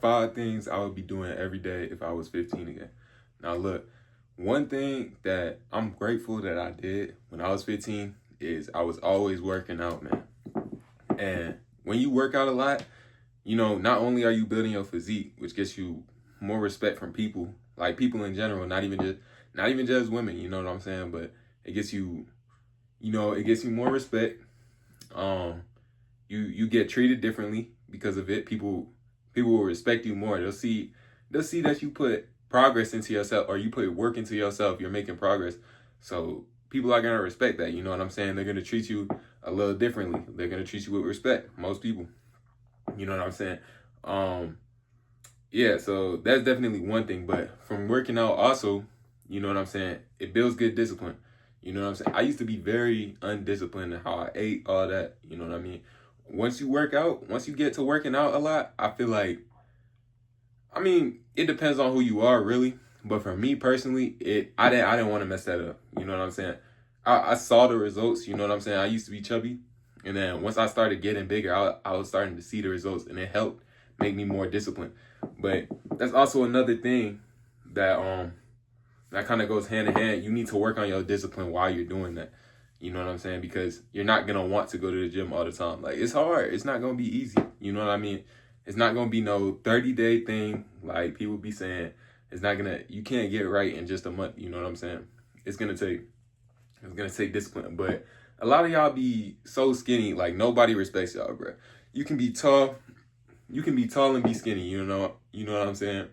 5 things I would be doing every day if I was 15 again. Now, look, one thing that I'm grateful that I did when I was 15 is I was always working out, man. And when you work out a lot, not only are you building your physique, which gets you more respect from people, like people in general, not even just women, you know what I'm saying? But it gets you, it gets you more respect. Um, you get treated differently because of it. People will respect you more. They'll see that you put progress into yourself or you put work into yourself. You're making progress. So people are gonna respect that. You know what I'm saying? They're gonna treat you a little differently. They're gonna treat you with respect. Most people. You know what I'm saying? Um, yeah, so that's definitely one thing. But from working out also, you know what I'm saying? It builds good discipline. You know what I'm saying? I used to be very undisciplined in how I ate, all that. You know what I mean? Once you work out, once you get to working out a lot, I feel like, it depends on who you are, really. But for me personally, I didn't want to mess that up. You know what I'm saying? I saw the results. You know what I'm saying? I used to be chubby, and then once I started getting bigger, I was starting to see the results, and it helped make me more disciplined. But that's also another thing that that kind of goes hand in hand. You need to work on your discipline while you're doing that. You know what I'm saying? Because you're not gonna want to go to the gym all the time. Like, it's hard. It's not gonna be easy. You know what I mean? It's not gonna be no 30-day thing like people be saying. You can't get right in just a month. You know what I'm saying? It's gonna take it's gonna take discipline. But a lot of y'all be so skinny, like nobody respects y'all, bro. You can be tall, you can be tall and be skinny. You know what I'm saying?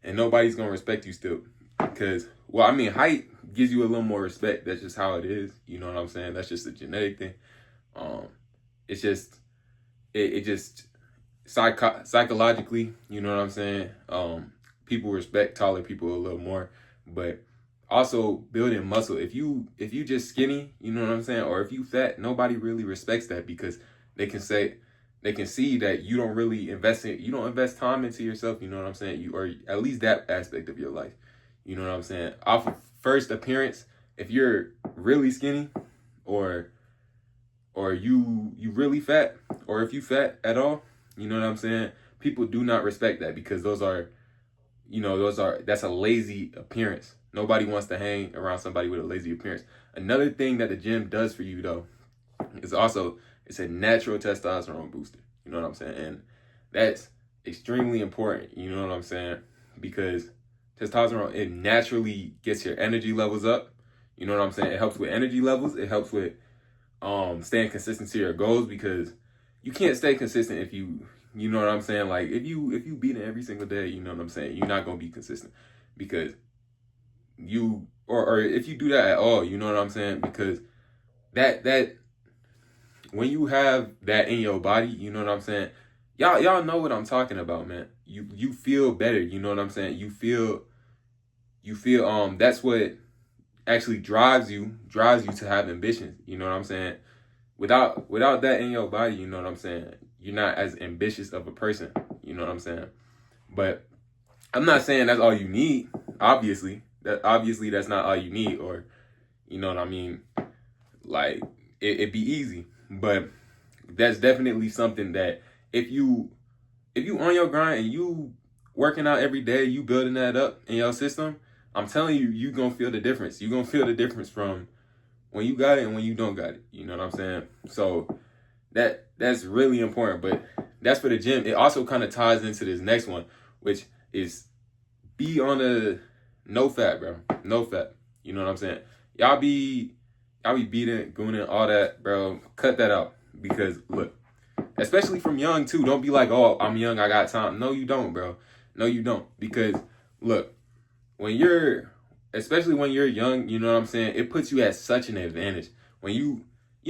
And nobody's gonna respect you still, because height gives you a little more respect. That's just how it is. You know what I'm saying? That's just a genetic thing. Um, it's just it just psychologically, you know what I'm saying? People respect taller people a little more, but also building muscle. If you just skinny, you know what I'm saying, or if you fat, nobody really respects that, because they can say they can see that you don't invest time into yourself. You know what I'm saying? You, or at least that aspect of your life. You know what I'm saying? Off of first appearance, if you're really skinny, or you really fat, or if you fat at all, you know what I'm saying? People do not respect that, because that's a lazy appearance. Nobody wants to hang around somebody with a lazy appearance. Another thing that the gym does for you though is also, it's a natural testosterone booster. You know what I'm saying? And that's extremely important. You know what I'm saying? Because testosterone, it naturally gets your energy levels up. You know what I'm saying? It helps with energy levels. It helps with staying consistent to your goals, because you can't stay consistent if you know what I'm saying, like if you beat it every single day, you know what I'm saying, you're not gonna be consistent, because or if you do that at all, you know what I'm saying, because that when you have that in your body, you know what I'm saying, y'all know what I'm talking about, man. You feel better, you know what I'm saying, you feel that's what actually drives you to have ambitions, you know what I'm saying. Without that in your body, you know what I'm saying, you're not as ambitious of a person, you know what I'm saying. But I'm not saying that's all you need. Obviously that's not all you need, or you know what I mean. Like, it'd be easy, but that's definitely something that if you on your grind and you working out every day, you building that up in your system, I'm telling you, you gonna feel the difference. You gonna feel the difference from when you got it and when you don't got it. You know what I'm saying? So that's really important. But that's for the gym. It also kind of ties into this next one, which is be on a no fat, bro. No fat. You know what I'm saying? Y'all be y'all be beating, gooning, all that, bro. Cut that out. Because look, especially from young too. Don't be like, oh, I'm young, I got time. No, you don't, bro. No, you don't. Because look, when you're especially when you're young, you know what I'm saying, it puts you at such an advantage. When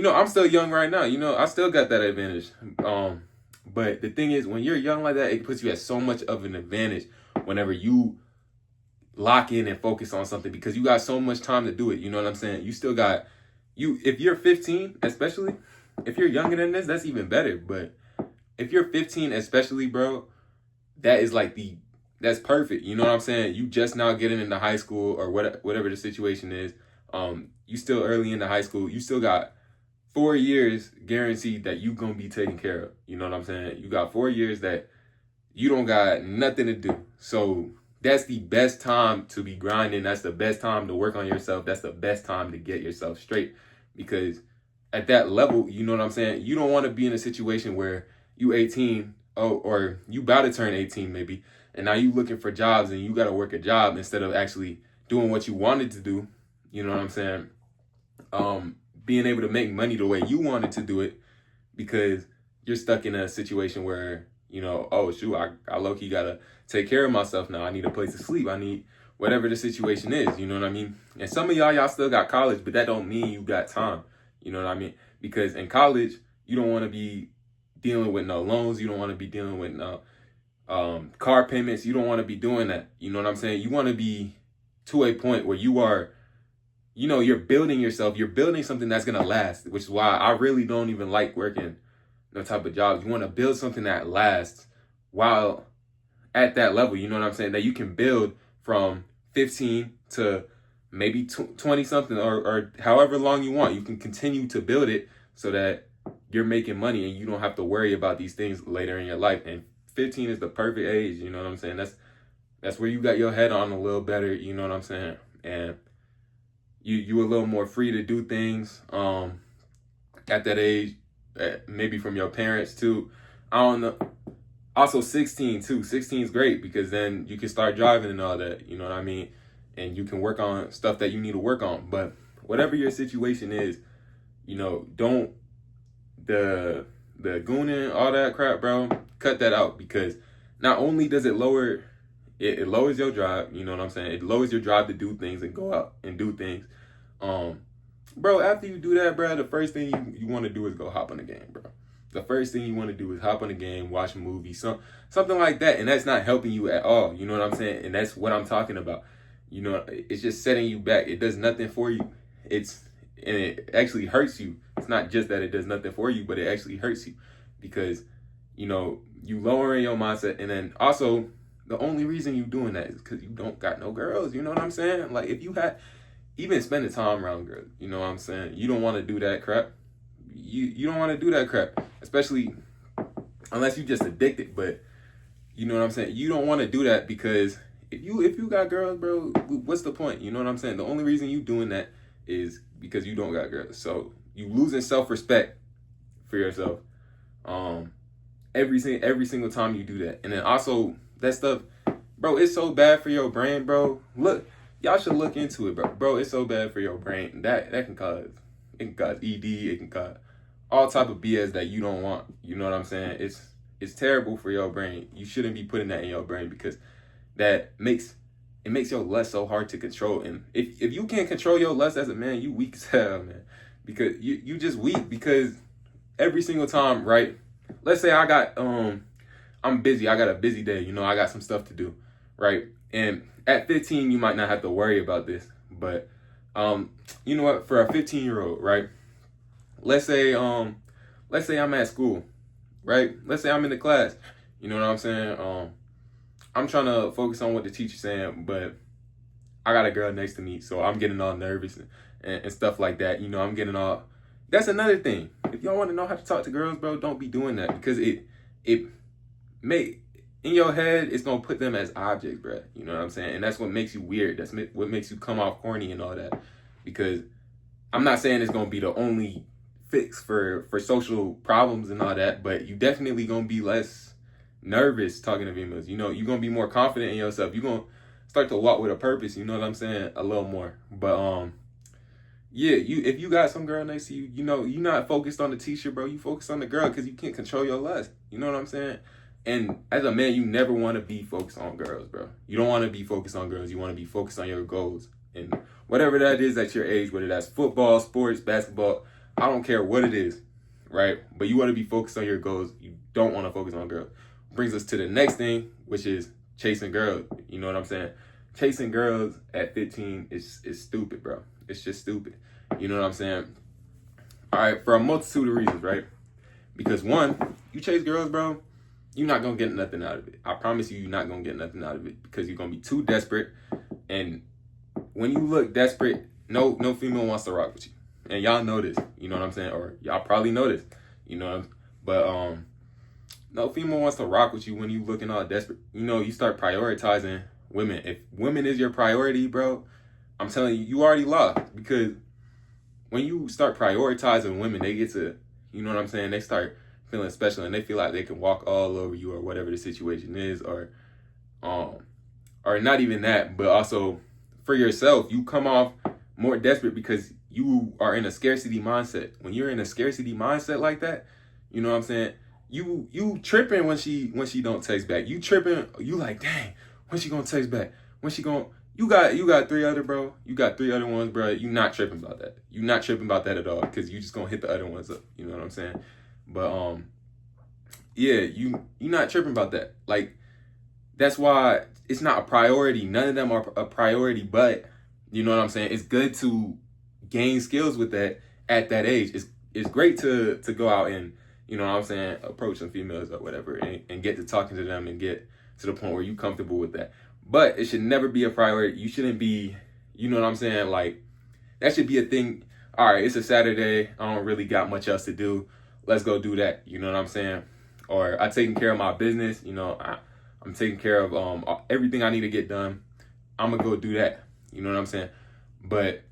I'm still young right now, I still got that advantage. But the thing is, when you're young like that, it puts you at so much of an advantage whenever you lock in and focus on something, because you got so much time to do it. You know what I'm saying? You still got if you're 15, especially if you're younger than this, that's even better. But if you're 15, especially, bro, that is like that's perfect. You know what I'm saying? You just now getting into high school, or whatever the situation is. You still early into high school. You still got 4 years guaranteed that you gonna be taken care of. You know what I'm saying? You got 4 years that you don't got nothing to do. So that's the best time to be grinding. That's the best time to work on yourself. That's the best time to get yourself straight. Because at that level, you know what I'm saying? You don't want to be in a situation where you 18, or you about to turn 18 maybe, and now you looking for jobs and you got to work a job instead of actually doing what you wanted to do. You know what I'm saying? Being able to make money the way you wanted to do it, because you're stuck in a situation where, oh shoot, I low-key gotta take care of myself now. I need a place to sleep. I need whatever the situation is, you know what I mean? And some of y'all still got college, but that don't mean you got time. You know what I mean? Because in college, you don't want to be dealing with no loans. You don't want to be dealing with no car payments. You don't want to be doing that. You know what I'm saying? You want to be to a point where you are, you're building yourself. You're building something that's going to last, which is why I really don't even like working no type of jobs. You want to build something that lasts while at that level, you know what I'm saying? That you can build from 15 to maybe 20 something, or however long you want. You can continue to build it so that you're making money and you don't have to worry about these things later in your life. And 15 is the perfect age, you know what I'm saying? That's where you got your head on a little better, you know what I'm saying? And you a little more free to do things at that age, maybe from your parents too. I don't know. Also 16 too. 16 is great because then you can start driving and all that, you know what I mean? And you can work on stuff that you need to work on. But whatever your situation is, don't the gooning, all that crap, bro, cut that out, because not only does it lower, it lowers your drive, you know what I'm saying? It lowers your drive to do things and go out and do things. Bro, after you do that, bro, the first thing you want to do is go hop on the game, bro. The first thing you want to do is hop on the game, watch a movie, something like that. And that's not helping you at all. You know what I'm saying? And that's what I'm talking about. It's just setting you back. It does nothing for you. And it actually hurts you. It's not just that it does nothing for you, but it actually hurts you because, you lowering your mindset. And then also, the only reason you doing that is because you don't got no girls. You know what I'm saying? Like, if you had even spending time around girls, you know what I'm saying? You don't want to do that crap. You don't want to do that crap, especially unless you just addicted. But you know what I'm saying? You don't want to do that, because if you got girls, bro, what's the point? You know what I'm saying? The only reason you doing that is because you don't got girls. So you losing self-respect for yourself every single time you do that. And then also that stuff, bro, it's so bad for your brain, bro. Look, y'all should look into it, bro. Bro, it's so bad for your brain. That can cause ED, it can cause all type of BS that you don't want. You know what I'm saying? It's terrible for your brain. You shouldn't be putting that in your brain, because that makes your lust so hard to control. And if you can't control your lust as a man, you weak as hell, man. Because you just weak, because every single time, right? Let's say I got I'm busy. I got a busy day. I got some stuff to do, right? And at 15, you might not have to worry about this, but you know what? For a 15-year-old, right? Let's say I'm at school, right? Let's say I'm in the class. You know what I'm saying? I'm trying to focus on what the teacher's saying, but I got a girl next to me, so I'm getting all nervous and stuff like that. I'm getting all. That's another thing. If y'all want to know how to talk to girls, bro, don't be doing that, because it may in your head, it's gonna put them as objects, bro. You know what I'm saying? And that's what makes you weird. That's what makes you come off corny and all that. Because I'm not saying it's gonna be the only fix for social problems and all that, but you definitely gonna be less nervous talking to females. You're gonna be more confident in yourself. You're gonna start to walk with a purpose. You know what I'm saying? A little more. But yeah, if you got some girl next to you, you're not focused on the t-shirt, bro. You focus on the girl, because you can't control your lust. You know what I'm saying? And as a man, you never want to be focused on girls, bro. You don't want to be focused on girls. You want to be focused on your goals. And whatever that is at your age, whether that's football, sports, basketball, I don't care what it is, right? But you want to be focused on your goals. You don't want to focus on girls. Brings us to the next thing, which is chasing girls. You know what I'm saying? Chasing girls at 15 is stupid, bro. It's just stupid. You know what I'm saying? All right, for a multitude of reasons, right? Because one, you chase girls, bro, you're not going to get nothing out of it. I promise you're not going to get nothing out of it, because you're going to be too desperate. And when you look desperate, no female wants to rock with you. And y'all know this, you know what I'm saying? Or y'all probably know this, but No female wants to rock with you when you looking all desperate. You know, you start prioritizing women. If women is your priority, bro, I'm telling you, you already lost. Because when you start prioritizing women, they get to, you know what I'm saying? They start feeling special and they feel like they can walk all over you or whatever the situation is, or not even that, but also for yourself, you come off more desperate because you are in a scarcity mindset. When you're in a scarcity mindset like that, you know what I'm saying? You tripping when she don't text back. You tripping, you like, dang, when she gonna text back? When she gonna you got 3 other, bro. You got 3 other ones, bro. You not tripping about that. You not tripping about that at all, because you just gonna hit the other ones up. You know what I'm saying? But yeah, you not tripping about that. Like, that's why it's not a priority. None of them are a priority, but you know what I'm saying? It's good to gain skills with that at that age. It's great to go out and, you know what I'm saying, approach some females or whatever, and get to talking to them and get to the point where you're comfortable with that. But it should never be a priority. You shouldn't be, you know what I'm saying? Like, that should be a thing. All right, it's a Saturday. I don't really got much else to do. Let's go do that. You know what I'm saying? Or I taking care of my business. You know, I'm taking care of everything I need to get done. I'm gonna go do that. You know what I'm saying? But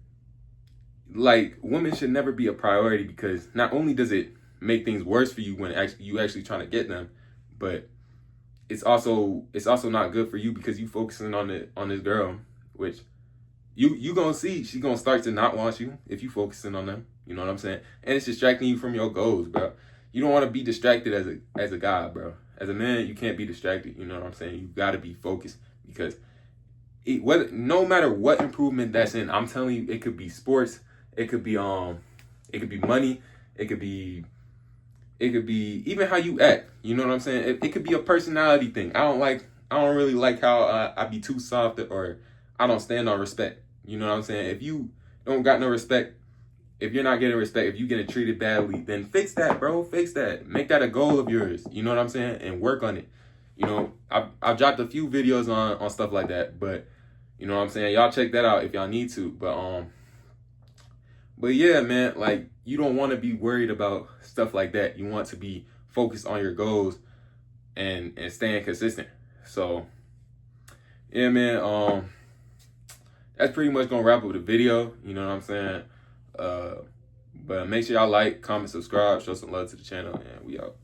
like, women should never be a priority, because not only does it make things worse for you when you actually trying to get them, but it's also not good for you, because you focusing on this girl, which you gonna see she gonna start to not want you if you focusing on them. You know what I'm saying? And it's distracting you from your goals, bro. You don't want to be distracted as a guy, bro. As a man, you can't be distracted. You know what I'm saying? You got to be focused, because no matter what improvement that's in, I'm telling you, it could be sports, it could be money, it could be even how you act. You know what I'm saying? It could be a personality thing. I don't really like how I be too soft, or I don't stand on respect. You know what I'm saying? If you don't got no respect, if you're not getting respect, if you're getting treated badly, then fix that, bro. Fix that. Make that a goal of yours. You know what I'm saying? And work on it. You know, I've dropped a few videos on stuff like that, but you know what I'm saying? Y'all check that out if y'all need to. But yeah, man, like, you don't want to be worried about stuff like that. You want to be focused on your goals and staying consistent. So yeah, man, that's pretty much gonna wrap up the video. You know what I'm saying? But make sure y'all like, comment, subscribe, show some love to the channel, and we out.